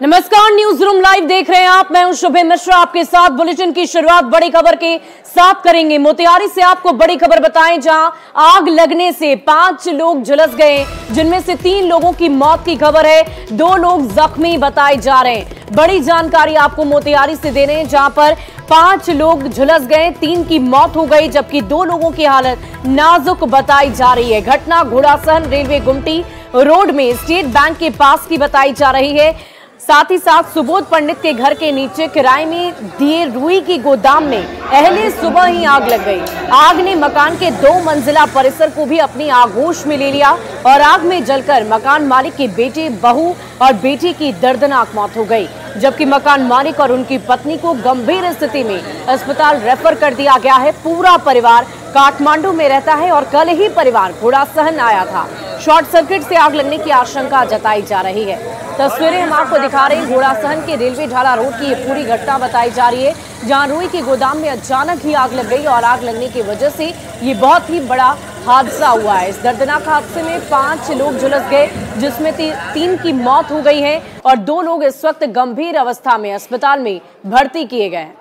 नमस्कार, news room live देख रहे हैं आप। मैं हूं शुभे मिश्रा, आपके साथ बुलेटिन की शुरुआत बड़ी खबर के साथ करेंगे। मोतिहारी से आपको बड़ी खबर बताएं, जहां आग लगने से 5 लोग झुलस गए, जिनमें से 3 लोगों की मौत की खबर है, 2 लोग जख्मी बताए जा रहे हैं। बड़ी जानकारी आपको मोतिहारी से दे रहे हैं, जहां पर 5 लोग झुलस गए, 3 की मौत हो गई, जबकि 2 लोगों की हालत नाजुक बताई जा रही है। घटना घोड़ासहन रेलवे गुमटी रोड में स्टेट बैंक के पास की बताई जा रही है। साथ ही साथ सुबोध पंडित के घर के नीचे किराए में दिए रुई की गोदाम में पहले सुबह ही आग लग गई। आग ने मकान के 2 मंजिला परिसर को भी अपनी आगोश में ले लिया और आग में जलकर मकान मालिक के बेटे, बहू और बेटी की दर्दनाक मौत हो गई, जबकि मकान मालिक और उनकी पत्नी को गंभीर स्थिति में अस्पताल रेफर कर दिया गया है। पूरा परिवार काठमांडू में रहता है और कल ही परिवार घोड़ासहन आया था। शॉर्ट सर्किट से आग लगने की आशंका जताई जा रही है। तस्वीरें हम आपको दिखा रहे हैं। घोड़ासहन के रेलवे ढाला रोड की ये पूरी घटना बताई जा रही है, जहां रुई की गोदाम में अचानक ही आग लग गई और आग लगने की वजह से ये बहुत ही बड़ा हादसा हुआ है। इस दर्दनाक हादसे में 5 लोग झुलस गए, जिसमें 3 की मौत हो गई है और 2 लोग इस वक्त गंभीर अवस्था में अस्पताल में भर्ती किए गए हैं।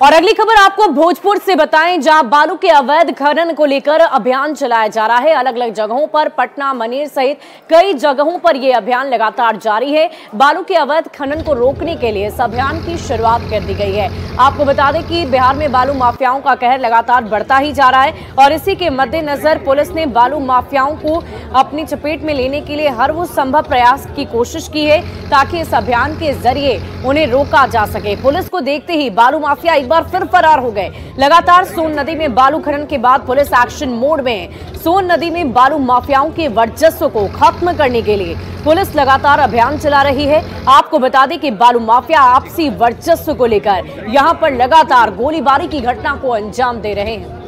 और अगली खबर आपको भोजपुर से बताएं, जहां बालू के अवैध खनन को लेकर अभियान चलाया जा रहा है। अलग अलग जगहों पर पटना, मनेर सहित कई जगहों पर यह अभियान लगातार जारी है। बालू के अवैध खनन को रोकने के लिए इस अभियान की शुरुआत कर दी गई है। आपको बता दें कि बिहार में बालू माफियाओं का कहर लगातार बढ़ता ही जा रहा है और इसी के मद्देनजर पुलिस ने बालू माफियाओं को अपनी चपेट में लेने के लिए हर वो संभव प्रयास की कोशिश की है, ताकि इस अभियान के जरिए उन्हें रोका जा सके। पुलिस को देखते ही बालू माफिया एक बार फिर फरार हो गए। लगातार सोन नदी में बालू खनन के बाद पुलिस एक्शन मोड में है। सोन नदी में बालू माफियाओं के वर्चस्व को खत्म करने के लिए पुलिस लगातार अभियान चला रही है। आपको बता दें कि बालू माफिया आपसी वर्चस्व को लेकर यहां पर लगातार गोलीबारी की घटना को अंजाम दे रहे हैं।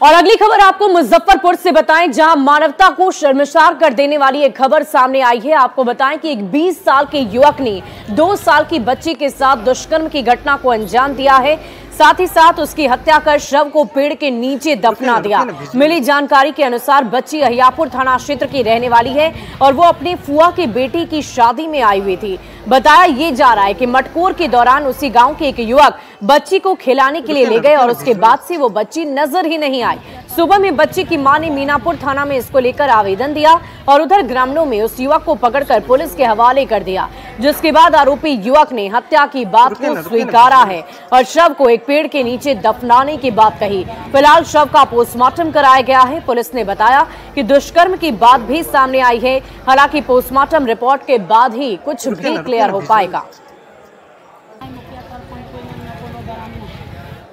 और अगली खबर आपको मुजफ्फरपुर से बताएं, जहां मानवता को शर्मसार कर देने वाली एक खबर सामने आई है। आपको बताएं कि एक 20 साल के युवक ने 2 साल की बच्ची के साथ दुष्कर्म की घटना को अंजाम दिया है। साथ ही साथ उसकी हत्या कर शव को पेड़ के नीचे दफना दिया। मिली जानकारी के अनुसार बच्ची अहियापुर थाना क्षेत्र की रहने वाली है और वो अपनी फुआ की बेटी की शादी में आई हुई थी। बताया ये जा रहा है कि मटकोर के दौरान उसी गांव के एक युवक बच्ची को खिलाने के लिए ले गए और उसके बाद से वो बच्ची नजर ही नहीं आई। सुबह में बच्ची की मां ने मीनापुर थाना में इसको लेकर आवेदन दिया और उधर ग्रामीणों में उस युवक को पकड़कर पुलिस के हवाले कर दिया, जिसके बाद आरोपी युवक ने हत्या की बात को स्वीकारा है और शव को एक पेड़ के नीचे दफनाने की बात कही। फिलहाल शव का पोस्टमार्टम कराया गया है। पुलिस ने बताया कि दुष्कर्म की बात भी सामने आई है। हालांकि पोस्टमार्टम रिपोर्ट के बाद ही कुछ भी क्लियर हो पाएगा।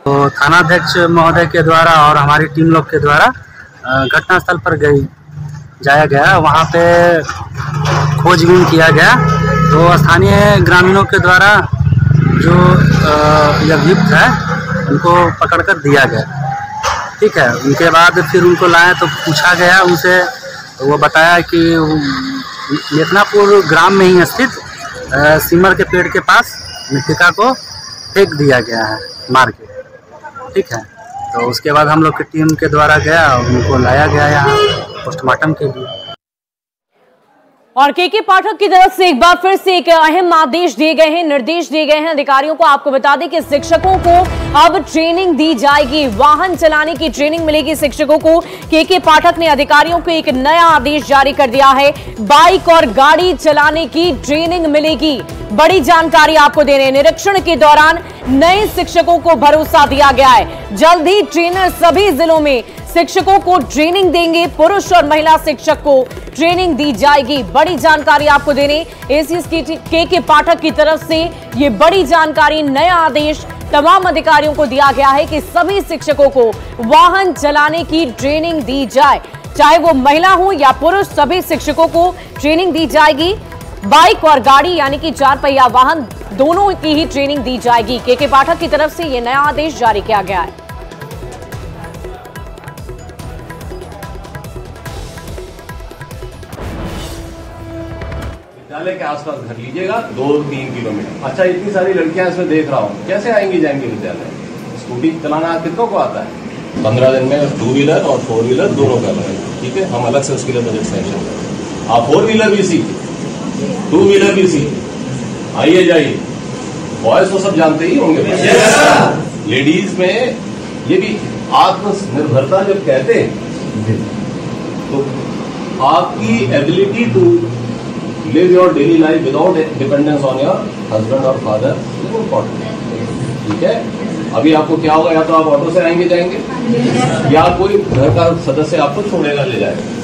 तो थानाध्यक्ष महोदय के द्वारा और हमारी टीम लोग के द्वारा घटनास्थल पर जाया गया। वहाँ पे खोजबीन किया गया। तो स्थानीय ग्रामीणों के द्वारा जो अभियुक्त है उनको पकड़कर दिया गया। ठीक है, उनके बाद फिर उनको लाया तो पूछा गया उनसे, तो वो बताया कि मेतनापुर ग्राम में ही स्थित सिमर के पेड़ के पास मृतिका को फेंक दिया गया है मार के। ठीक है, तो उसके बाद हम लोग की टीम के द्वारा गया, उनको लाया गया यहाँ पोस्टमार्टम के लिए। और के पाठक की तरफ से एक बार फिर से एक अहम आदेश दिए गए हैं, निर्देश दिए गए हैं अधिकारियों को। आपको बता दें कि शिक्षकों को अब ट्रेनिंग दी जाएगी, वाहन चलाने की ट्रेनिंग मिलेगी शिक्षकों को। के पाठक ने अधिकारियों को एक नया आदेश जारी कर दिया है। बाइक और गाड़ी चलाने की ट्रेनिंग मिलेगी। बड़ी जानकारी आपको दे रहे हैं। निरीक्षण के दौरान नए शिक्षकों को भरोसा दिया गया है। जल्द ही ट्रेनर सभी जिलों में शिक्षकों को ट्रेनिंग देंगे। पुरुष और महिला शिक्षक को ट्रेनिंग दी जाएगी। बड़ी जानकारी आपको देने एसीएस के पाठक की तरफ से ये बड़ी जानकारी, नया आदेश तमाम अधिकारियों को दिया गया है कि सभी शिक्षकों को वाहन चलाने की ट्रेनिंग दी जाए, चाहे वो महिला हो या पुरुष, सभी शिक्षकों को ट्रेनिंग दी जाएगी। बाइक और गाड़ी यानी कि 4 पहिया वाहन दोनों की ही ट्रेनिंग दी जाएगी। के पाठक की तरफ से यह नया आदेश जारी किया गया है। विद्यालय के आसपास घर लीजिएगा 2-3 किलोमीटर। अच्छा, इतनी सारी लड़कियां इसमें देख रहा हूँ, कैसे आएंगी जाएंगी विद्यालय? स्कूटी चलाना कितनों को आता है? 15 दिन में 2 व्हीलर और 4 व्हीलर दोनों कर रहे हैं, ठीक है। हम अलग से उसके लिए बजट सैंक्शन करें। आप 4 व्हीलर भी सीखिए, 2 व्हीलर भी सीखिए, आइए जाइए। बॉयज तो सब जानते ही होंगे, लेडीज में ये भी आत्मनिर्भरता जब कहते हैं तो आपकी ability to live your daily life without dependence on your husband और फादर इज इम्पोर्टेंट, ठीक है। अभी आपको क्या होगा, या तो आप ऑटो से आएंगे जाएंगे या कोई घर का सदस्य आपको छोड़ेगा ले जाएगा।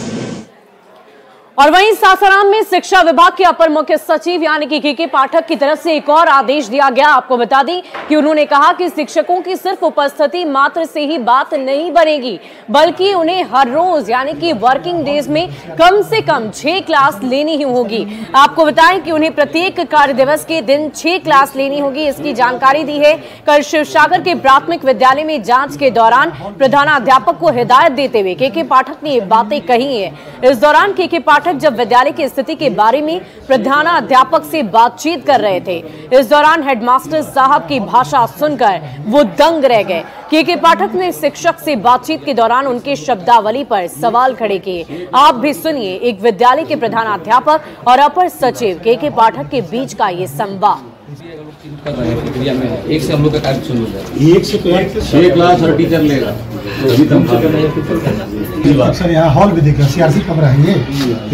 और वहीं सासाराम में शिक्षा विभाग के अपर मुख्य सचिव यानी कि के पाठक की तरफ से एक और आदेश दिया गया। आपको बता दें कि उन्होंने कहा कि शिक्षकों की सिर्फ उपस्थिति मात्र से ही बात नहीं बनेगी, बल्कि उन्हें हर रोज यानी कि वर्किंग डेज में कम से कम 6 क्लास लेनी ही होगी। आपको बताएं कि उन्हें प्रत्येक कार्य दिवस के दिन 6 क्लास लेनी होगी, इसकी जानकारी दी है कल शिवसागर के प्राथमिक विद्यालय में जांच के दौरान प्रधानाध्यापक को हिदायत देते हुए के पाठक ने ये बातें कही है। इस दौरान के पाठक जब विद्यालय की स्थिति के बारे में प्रधानाध्यापक से बातचीत कर रहे थे, इस दौरान हेडमास्टर साहब की भाषा सुनकर वो दंग रह गए। के पाठक ने शिक्षक से बातचीत के दौरान उनके शब्दावली पर सवाल खड़े किए। आप भी सुनिए एक विद्यालय के प्रधानाध्यापक और अपर सचिव के पाठक के बीच का ये संवाद। कर रहे हैं प्रक्रिया में है, एक से हम लोग का कार्य सुन लो, एक से 6 क्लास हर टीचर लेगा, तभी तक सर यहाँ हॉल भी देख रहे हैं, सीआरसी कमरा है ये,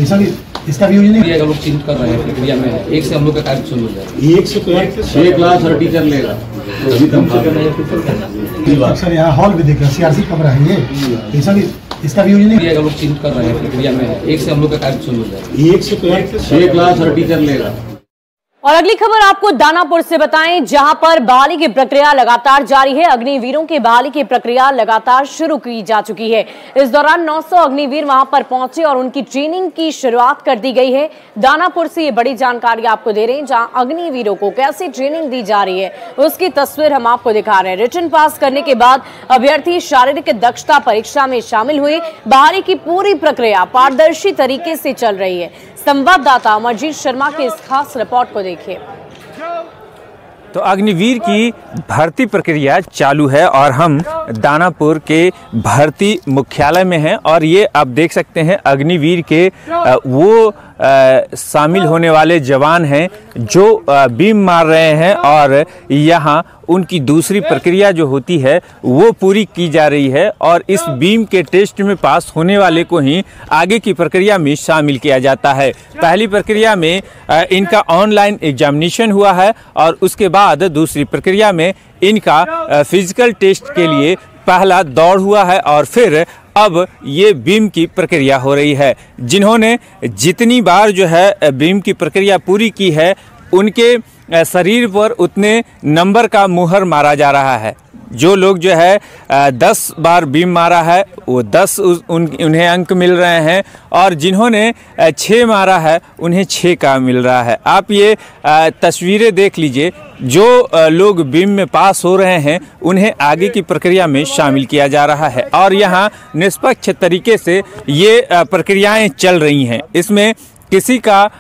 ऐसा भी इसका भी यूज नहीं। हम लोग चिंतित कर रहे हैं प्रक्रिया में है, एक से हम लोग का कार्य सुन लो, एक से 6 क्लास हर टीचर लेगा, तभी तक सर यहाँ हॉल भी देख रहे हैं, सीआरसी कमरा है ये, ऐसा भी इसका भी यूज नहीं। हम लोग चिंतित कर रहे हैं प्रक्रिया में है, एक से हम लोग का कार्य सुन लो, एक से 6 क्लास हर टीचर लेगा। और अगली खबर आपको दानापुर से बताएं, जहां पर बहाली की प्रक्रिया लगातार जारी है। अग्निवीरों की बहाली की प्रक्रिया लगातार शुरू की जा चुकी है। इस दौरान 900 अग्निवीर वहां पर पहुंचे और उनकी ट्रेनिंग की शुरुआत कर दी गई है। दानापुर से ये बड़ी जानकारी आपको दे रहे हैं, जहां अग्निवीरों को कैसे ट्रेनिंग दी जा रही है उसकी तस्वीर हम आपको दिखा रहे हैं। रिटन पास करने के बाद अभ्यर्थी शारीरिक दक्षता परीक्षा में शामिल हुए। बहाली की पूरी प्रक्रिया पारदर्शी तरीके से चल रही है। संवाददाता अमरजीत शर्मा के इस खास रिपोर्ट को देखिए। तो अग्निवीर की भर्ती प्रक्रिया चालू है और हम दानापुर के भर्ती मुख्यालय में हैं और ये आप देख सकते हैं अग्निवीर के वो शामिल होने वाले जवान हैं जो बीम मार रहे हैं और यहाँ उनकी दूसरी प्रक्रिया जो होती है वो पूरी की जा रही है और इस बीम के टेस्ट में पास होने वाले को ही आगे की प्रक्रिया में शामिल किया जाता है। पहली प्रक्रिया में इनका ऑनलाइन एग्जामिनेशन हुआ है और उसके बाद दूसरी प्रक्रिया में इनका फिजिकल टेस्ट के लिए पहला दौड़ हुआ है और फिर अब ये बीम की प्रक्रिया हो रही है। जिन्होंने जितनी बार जो है बीम की प्रक्रिया पूरी की है उनके शरीर पर उतने नंबर का मुहर मारा जा रहा है। जो लोग जो है 10 बार बीम मारा है वो 10 उन्हें अंक मिल रहे हैं और जिन्होंने 6 मारा है उन्हें 6 का मिल रहा है। आप ये तस्वीरें देख लीजिए, जो लोग बीम में पास हो रहे हैं उन्हें आगे की प्रक्रिया में शामिल किया जा रहा है और यहाँ निष्पक्ष तरीके से ये प्रक्रियाएं चल रही हैं। इसमें किसी का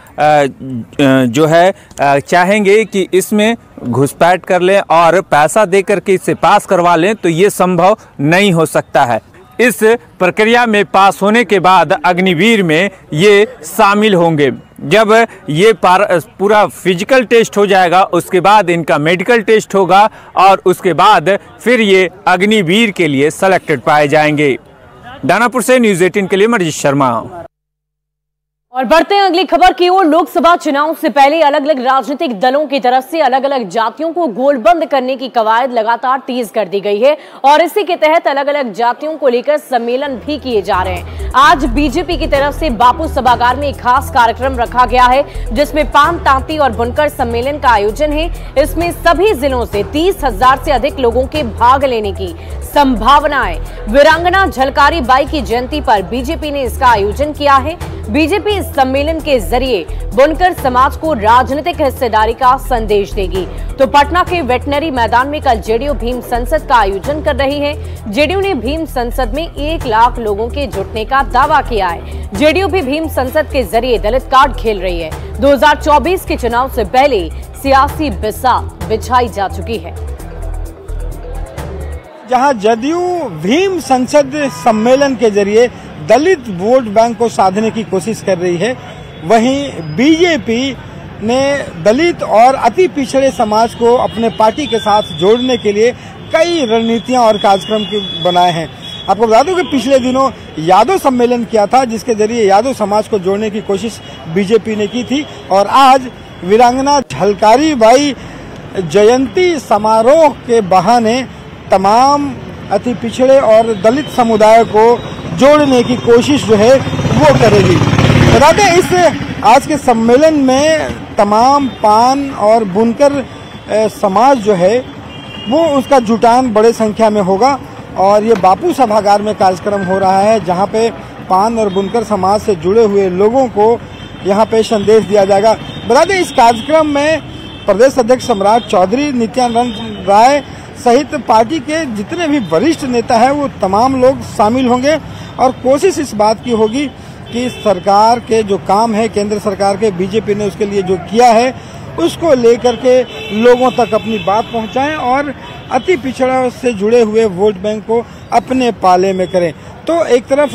जो है चाहेंगे कि इसमें घुसपैठ कर लें और पैसा दे करके इसे पास करवा लें तो ये संभव नहीं हो सकता है। इस प्रक्रिया में पास होने के बाद अग्निवीर में ये शामिल होंगे। जब ये पूरा फिजिकल टेस्ट हो जाएगा उसके बाद इनका मेडिकल टेस्ट होगा और उसके बाद फिर ये अग्निवीर के लिए सेलेक्टेड पाए जाएंगे। दानापुर से न्यूज़ 18 के लिए अमरजीत शर्मा। और बढ़ते हैं अगली खबर की ओर। लोकसभा चुनाव से पहले अलग अलग राजनीतिक दलों की तरफ से अलग अलग जातियों को गोलबंद करने की कवायद लगातार तेज कर दी गई है और इसी के तहत अलग अलग जातियों को लेकर सम्मेलन भी किए जा रहे हैं। आज बीजेपी की तरफ से बापू सभागार में एक खास कार्यक्रम रखा गया है जिसमें पान तांती और बुनकर सम्मेलन का आयोजन है। इसमें सभी जिलों से 30,000 से अधिक लोगों के भाग लेने की संभावना है। वीरांगना झलकारी बाई की जयंती पर बीजेपी ने इसका आयोजन किया है। बीजेपी इस सम्मेलन के जरिए बुनकर समाज को राजनीतिक हिस्सेदारी का संदेश देगी। तो पटना के वेटनरी मैदान में कल जेडीयू भीम संसद का आयोजन कर रही है। जेडीयू ने भीम संसद में 1 लाख लोगों के जुटने का दावा किया है। जेडीयू भी भीम संसद के जरिए दलित कार्ड खेल रही है। 2024 के चुनाव से पहले सियासी बिसात बिछाई जा चुकी है। जहां जदयू भीम संसद सम्मेलन के जरिए दलित वोट बैंक को साधने की कोशिश कर रही है, वहीं बीजेपी ने दलित और अति पिछड़े समाज को अपने पार्टी के साथ जोड़ने के लिए कई रणनीतियां और कार्यक्रम बनाए हैं। आपको बता दूं कि पिछले दिनों यादव सम्मेलन किया था, जिसके जरिए यादव समाज को जोड़ने की कोशिश बीजेपी ने की थी, और आज वीरांगना झलकारी बाई जयंती समारोह के बहाने तमाम अति पिछड़े और दलित समुदाय को जोड़ने की कोशिश जो है वो करेगी। बता दें, इस आज के सम्मेलन में तमाम पान और बुनकर समाज जो है वो उसका जुटान बड़े संख्या में होगा, और ये बापू सभागार में कार्यक्रम हो रहा है, जहां पे पान और बुनकर समाज से जुड़े हुए लोगों को यहां पे संदेश दिया जाएगा। बता दें, इस कार्यक्रम में प्रदेश अध्यक्ष सम्राट चौधरी, नित्यानंद राय सहित पार्टी के जितने भी वरिष्ठ नेता हैं वो तमाम लोग शामिल होंगे, और कोशिश इस बात की होगी कि सरकार के जो काम है, केंद्र सरकार के बीजेपी ने उसके लिए जो किया है उसको लेकर के लोगों तक अपनी बात पहुंचाएं और अति पिछड़ा से जुड़े हुए वोट बैंक को अपने पाले में करें। तो एक तरफ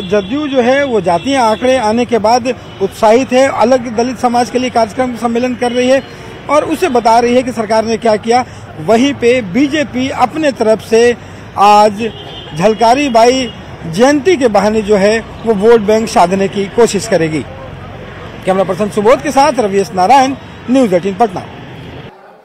जदयू जो है वो जातीय आंकड़े आने के बाद उत्साहित है, अलग दलित समाज के लिए कार्यक्रम सम्मेलन कर रही है और उसे बता रही है कि सरकार ने क्या किया। वहीं पे बीजेपी अपने तरफ से आज झलकारी बाई जयंती के बहाने जो है वो वोट बैंक साधने की कोशिश करेगी। कैमरा पर्सन सुबोध के साथ रवीश नारायण, न्यूज़ 18 पटना।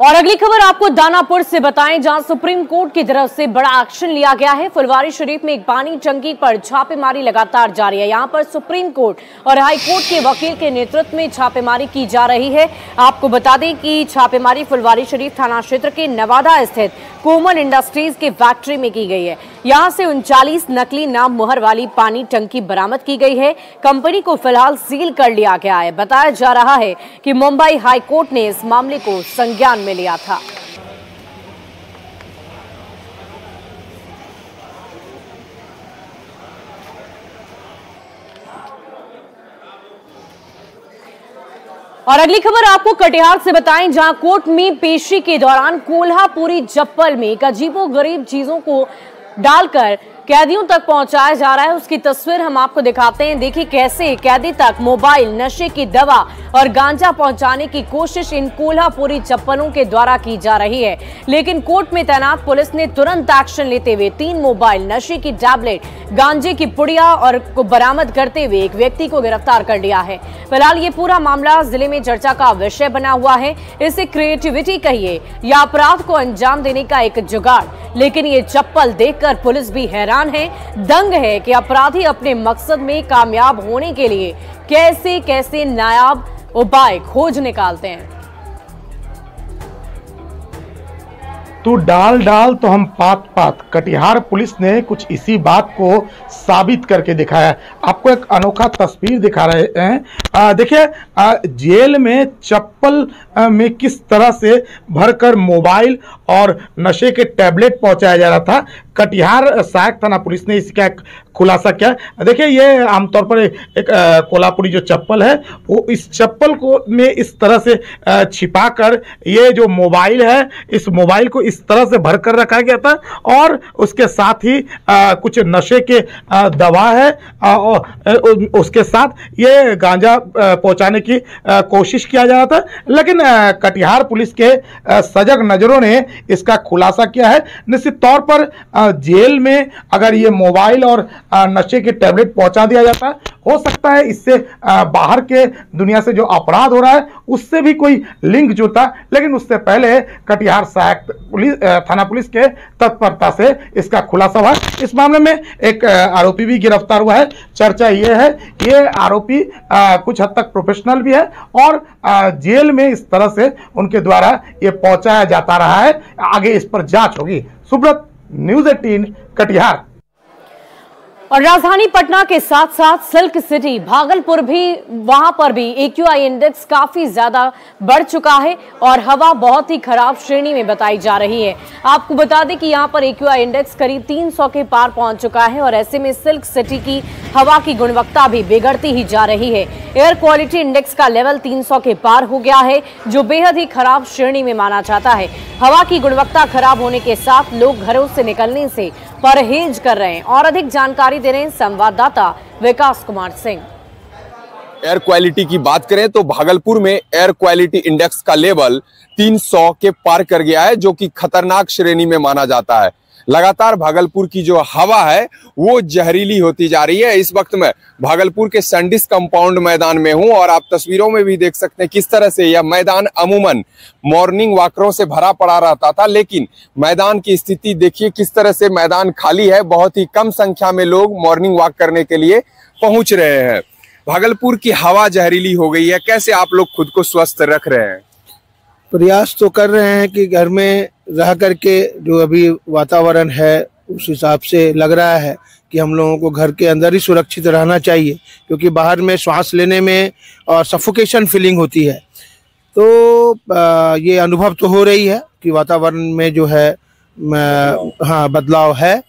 और अगली खबर आपको दानापुर से बताएं, जहां सुप्रीम कोर्ट की तरफ से बड़ा एक्शन लिया गया है। फुलवारी शरीफ में एक पानी टंकी पर छापेमारी लगातार जारी है। यहां पर सुप्रीम कोर्ट और हाई कोर्ट के वकील के नेतृत्व में छापेमारी की जा रही है। आपको बता दें कि छापेमारी फुलवारी शरीफ थाना क्षेत्र के नवादा स्थित कोमल इंडस्ट्रीज के फैक्ट्री में की गई है। यहां से 39 नकली नाम मुहर वाली पानी टंकी बरामद की गई है। कंपनी को फिलहाल सील कर लिया गया है। बताया जा रहा है कि मुंबई हाई कोर्ट ने इस मामले को संज्ञान में लिया था। और अगली खबर आपको कटिहार से बताएं, जहां कोर्ट में पेशी के दौरान कोल्हापुरी चप्पल में एक अजीबोगरीब चीजों को डालकर कैदियों तक पहुंचाया जा रहा है। उसकी तस्वीर हम आपको दिखाते हैं। देखिए कैसे कैदी तक मोबाइल, नशे की दवा और गांजा पहुंचाने की कोशिश इन कोल्हापुरी चप्पलों के द्वारा की जा रही है। लेकिन कोर्ट में तैनात पुलिस ने तुरंत एक्शन लेते हुए 3 मोबाइल, नशे की टैबलेट, गांजे की पुड़िया और को बरामद करते हुए एक व्यक्ति को गिरफ्तार कर लिया है। फिलहाल ये पूरा मामला जिले में चर्चा का विषय बना हुआ है। इसे क्रिएटिविटी कहिए या अपराध को अंजाम देने का एक जुगाड़, लेकिन ये चप्पल देखकर पुलिस भी हैरान है, दंग है कि अपराधी अपने मकसद में कामयाब होने के लिए कैसे कैसे नायाब उपाय खोज निकालते हैं। तू डाल डाल तो हम पात पात। कटिहार पुलिस ने कुछ इसी बात को साबित करके दिखाया। आपको एक अनोखा तस्वीर दिखा रहे हैं। देखिए जेल में चप्पल में किस तरह से भरकर मोबाइल और नशे के टैबलेट पहुंचाया जा रहा था। कटिहार सहायक थाना पुलिस ने इसका खुलासा किया। देखिए ये आमतौर पर एक कोल्हापुरी जो चप्पल है वो इस चप्पल को में इस तरह से छिपाकर ये जो मोबाइल है इस मोबाइल को इस तरह से भरकर रखा गया था और उसके साथ ही कुछ नशे के दवा है और उसके साथ ये गांजा पहुंचाने की कोशिश किया जा रहा था। लेकिन कटिहार पुलिस के सजग नजरों ने इसका खुलासा किया है। निश्चित तौर पर जेल में अगर ये मोबाइल और नशे के टैबलेट पहुंचा दिया जाता हो सकता है इससे बाहर के दुनिया से जो अपराध हो रहा है उससे भी कोई लिंक जुड़ता। लेकिन उससे पहले कटिहार सहायक पुलिस थाना पुलिस के तत्परता से इसका खुलासा हुआ। इस मामले में एक आरोपी भी गिरफ्तार हुआ है। चर्चा ये है ये आरोपी कुछ हद तक प्रोफेशनल भी है और जेल में इस तरह से उनके द्वारा ये पहुंचाया जाता रहा है। आगे इस पर जांच होगी। सुब्रत, न्यूज़ 18 कटिहार। और राजधानी पटना के साथ साथ सिल्क सिटी भागलपुर भी, वहां पर भी AQI इंडेक्स काफी ज्यादा बढ़ चुका है और हवा बहुत ही खराब श्रेणी में बताई जा रही है। आपको बता दें कि यहां पर AQI इंडेक्स करीब 300 के पार पहुंच चुका है और ऐसे में सिल्क सिटी की हवा की गुणवत्ता भी बिगड़ती ही जा रही है। एयर क्वालिटी इंडेक्स का लेवल 300 के पार हो गया है, जो बेहद ही खराब श्रेणी में माना जाता है। हवा की गुणवत्ता खराब होने के साथ लोग घरों से निकलने से परहेज कर रहे हैं। और अधिक जानकारी दे रहे हैं संवाददाता विकास कुमार सिंह। एयर क्वालिटी की बात करें तो भागलपुर में एयर क्वालिटी इंडेक्स का लेवल 300 के पार कर गया है, जो कि खतरनाक श्रेणी में माना जाता है। लगातार भागलपुर की जो हवा है वो जहरीली होती जा रही है। इस वक्त मैं भागलपुर के सैंडिस कंपाउंड मैदान में हूं और आप तस्वीरों में भी देख सकते हैं किस तरह से यह मैदान अमूमन मॉर्निंग वॉकरों से भरा पड़ा रहता था, लेकिन मैदान की स्थिति देखिए किस तरह से मैदान खाली है। बहुत ही कम संख्या में लोग मॉर्निंग वॉक करने के लिए पहुंच रहे हैं। भागलपुर की हवा जहरीली हो गई है। कैसे आप लोग खुद को स्वस्थ रख रहे हैं? प्रयास तो कर रहे हैं कि घर में रह करके जो अभी वातावरण है उस हिसाब से लग रहा है कि हम लोगों को घर के अंदर ही सुरक्षित रहना चाहिए, क्योंकि बाहर में श्वास लेने में और सफोकेशन फीलिंग होती है। तो ये अनुभव तो हो रही है कि वातावरण में जो है बदलाव है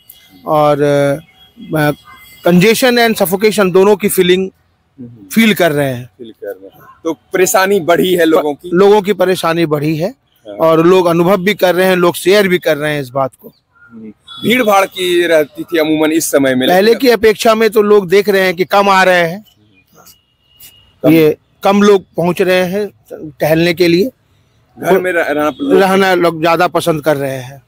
और कंजेशन एंड सफोकेशन दोनों की फीलिंग फील कर रहे हैं। तो परेशानी बढ़ी है लोगों की परेशानी बढ़ी है और लोग अनुभव भी कर रहे हैं, लोग शेयर भी कर रहे हैं इस बात को। भीड़ भाड़ की रहती थी अमूमन इस समय में, पहले की अपेक्षा में तो लोग देख रहे हैं कि कम आ रहे हैं, ये कम लोग पहुंच रहे हैं टहलने के लिए, घर में रहना लोग ज्यादा पसंद कर रहे हैं।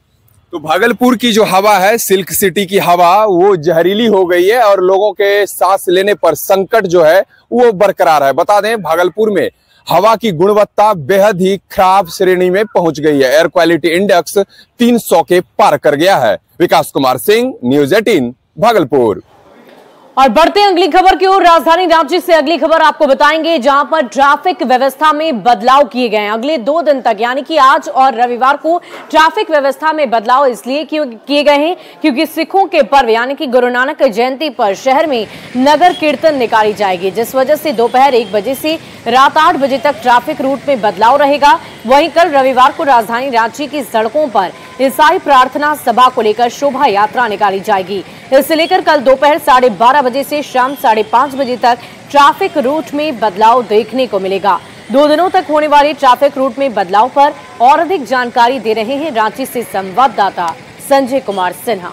तो भागलपुर की जो हवा है, सिल्क सिटी की हवा, वो जहरीली हो गई है और लोगों के सांस लेने पर संकट जो है वो बरकरार है। बता दें भागलपुर में हवा की गुणवत्ता बेहद ही खराब श्रेणी में पहुंच गई है। एयर क्वालिटी इंडेक्स 300 के पार कर गया है। विकास कुमार सिंह, न्यूज़ 18 भागलपुर। और बढ़ते अगली खबर की ओर, राजधानी रांची से अगली खबर आपको बताएंगे, जहां पर ट्रैफिक व्यवस्था में बदलाव किए गए हैं। अगले 2 दिन तक यानी कि आज और रविवार को ट्रैफिक व्यवस्था में बदलाव इसलिए किए गए हैं क्योंकि सिखों के पर्व यानी कि गुरु नानक जयंती पर शहर में नगर कीर्तन निकाली जाएगी, जिस वजह से दोपहर 1 बजे से रात 8 बजे तक ट्रैफिक रूट में बदलाव रहेगा। वहीं कल रविवार को राजधानी रांची की सड़कों पर ईसाई प्रार्थना सभा को लेकर शोभा यात्रा निकाली जाएगी। इसे लेकर कल दोपहर 12:30 बजे से शाम 5:30 बजे तक ट्रैफिक रूट में बदलाव देखने को मिलेगा। 2 दिनों तक होने वाले ट्रैफिक रूट में बदलाव पर और अधिक जानकारी दे रहे हैं रांची से संवाददाता संजय कुमार सिन्हा।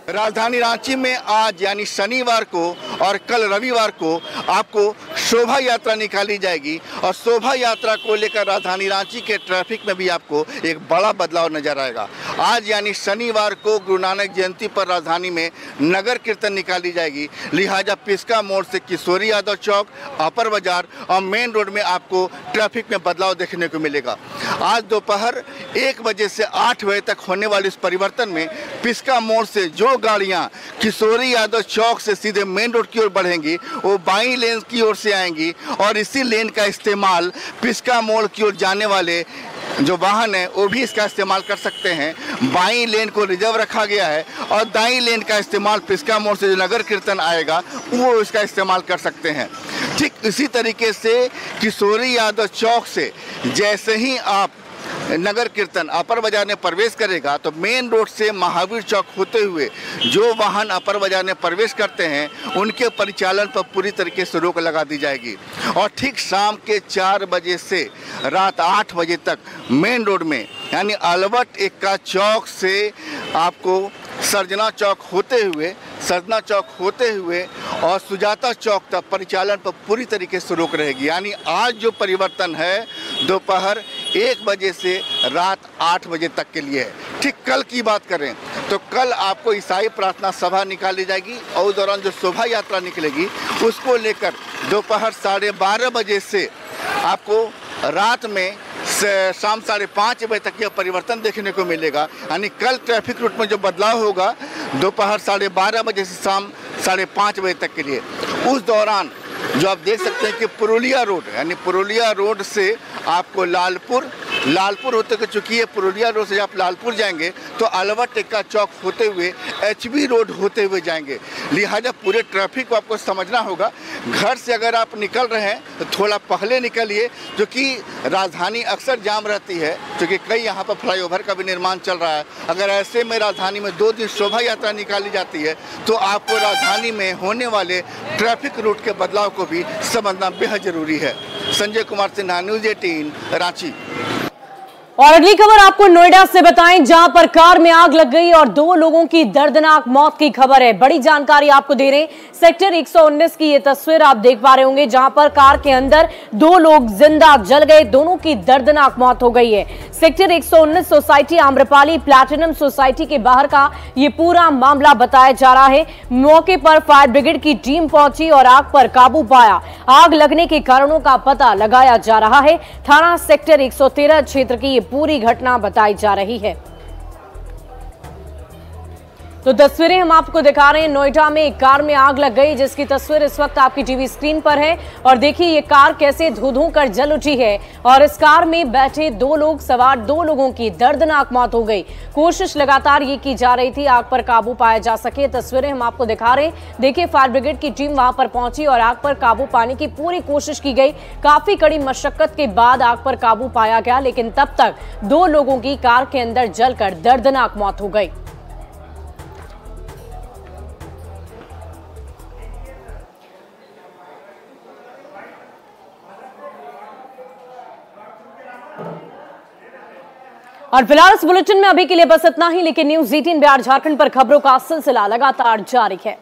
राजधानी रांची में आज यानी शनिवार को और कल रविवार को आपको शोभा यात्रा निकाली जाएगी और शोभा यात्रा को लेकर राजधानी रांची के ट्रैफिक में भी आपको एक बड़ा बदलाव नजर आएगा। आज यानी शनिवार को गुरु नानक जयंती पर राजधानी में नगर कीर्तन निकाली जाएगी, लिहाजा पिस्का मोड़ से किशोरी यादव चौक, अपर बाजार और मेन रोड में आपको ट्रैफिक में बदलाव देखने को मिलेगा। आज दोपहर 1 बजे से 8 बजे तक होने वाले इस परिवर्तन में पिस्का मोड़ से जो गाड़ियां किशोरी यादव चौक से सीधे मेन रोड की ओर बढ़ेंगी वो बाईं लेन की ओर से आएंगी और इसी लेन का इस्तेमाल पिस्का मोड़ की ओर जाने वाले जो वाहन है वो भी इसका इस्तेमाल कर सकते हैं। बाईं लेन को रिजर्व रखा गया है और दाईं लेन का इस्तेमाल पिस्का मोड़ से जो नगर कीर्तन आएगा वो इसका इस्तेमाल कर सकते हैं। ठीक इसी तरीके से किशोरी यादव चौक से जैसे ही आप नगर कीर्तन अपर बाजार में प्रवेश करेगा तो मेन रोड से महावीर चौक होते हुए जो वाहन अपर बाजार में प्रवेश करते हैं उनके परिचालन पर पूरी तरीके से रोक लगा दी जाएगी और ठीक शाम के 4 बजे से रात 8 बजे तक मेन रोड में यानी अल्बर्ट एक्का चौक से आपको सरजना चौक होते हुए और सुजाता चौक तक परिचालन पर पूरी तरीके से रोक रहेगी। यानी आज जो परिवर्तन है दोपहर 1 बजे से रात 8 बजे तक के लिए है। ठीक कल की बात करें तो कल आपको ईसाई प्रार्थना सभा निकाली जाएगी और उस दौरान जो शोभा यात्रा निकलेगी उसको लेकर दोपहर 12:30 बजे से आपको रात में शाम 5:30 बजे तक यह परिवर्तन देखने को मिलेगा। यानी कल ट्रैफिक रूट में जो बदलाव होगा दोपहर 12:30 बजे से शाम 5:30 बजे तक के लिए, उस दौरान जो आप देख सकते हैं कि पुरुलिया रोड यानी पुरुलिया रोड से आपको लालपुर लालपुर होते हुए, चूंकि ये पुरुलिया रोड से आप लालपुर जाएंगे तो अलवा टेक्का चौक होते हुए HB रोड होते हुए जाएंगे। लिहाजा पूरे ट्रैफिक को आपको समझना होगा। घर से अगर आप निकल रहे हैं तो थोड़ा पहले निकलिए, जो कि राजधानी अक्सर जाम रहती है, क्योंकि कई यहाँ पर फ्लाईओवर का भी निर्माण चल रहा है। अगर ऐसे में राजधानी में 2 दिन शोभा यात्रा निकाली जाती है तो आपको राजधानी में होने वाले ट्रैफिक रूट के बदलाव को भी समझना बेहद जरूरी है। संजय कुमार सिन्हा, न्यूज़ 18 रांची। और अगली खबर आपको नोएडा से बताएं, जहां पर कार में आग लग गई और 2 लोगों की दर्दनाक मौत की खबर है। बड़ी जानकारी आपको दे रहे हैं। सेक्टर 119 की ये तस्वीर आप देख पा रहे होंगे, जहां पर कार के अंदर 2 लोग जिंदा जल गए, दोनों की दर्दनाक मौत हो गई है। Sector 119 society Amrapali platinum society के बाहर का ये पूरा मामला बताया जा रहा है। मौके पर फायर ब्रिगेड की टीम पहुंची और आग पर काबू पाया। आग लगने के कारणों का पता लगाया जा रहा है। थाना सेक्टर 113 क्षेत्र की पूरी घटना बताई जा रही है। तो तस्वीरें हम आपको दिखा रहे हैं। नोएडा में एक कार में आग लग गई, जिसकी तस्वीर इस वक्त आपकी टीवी स्क्रीन पर है। और देखिए ये कार कैसे धू-धू कर जल उठी है और इस कार में बैठे 2 लोग सवार 2 लोगों की दर्दनाक मौत हो गई। कोशिश लगातार ये की जा रही थी आग पर काबू पाया जा सके। तस्वीरें हम आपको दिखा रहे हैं। देखिए फायर ब्रिगेड की टीम वहां पर पहुंची और आग पर काबू पाने की पूरी कोशिश की गई। काफी कड़ी मशक्कत के बाद आग पर काबू पाया गया, लेकिन तब तक 2 लोगों की कार के अंदर जलकर दर्दनाक मौत हो गई। और फिलहाल इस बुलेटिन में अभी के लिए बस इतना ही, लेकिन न्यूज़ 18 बिहार झारखंड पर खबरों का सिलसिला लगातार जारी है।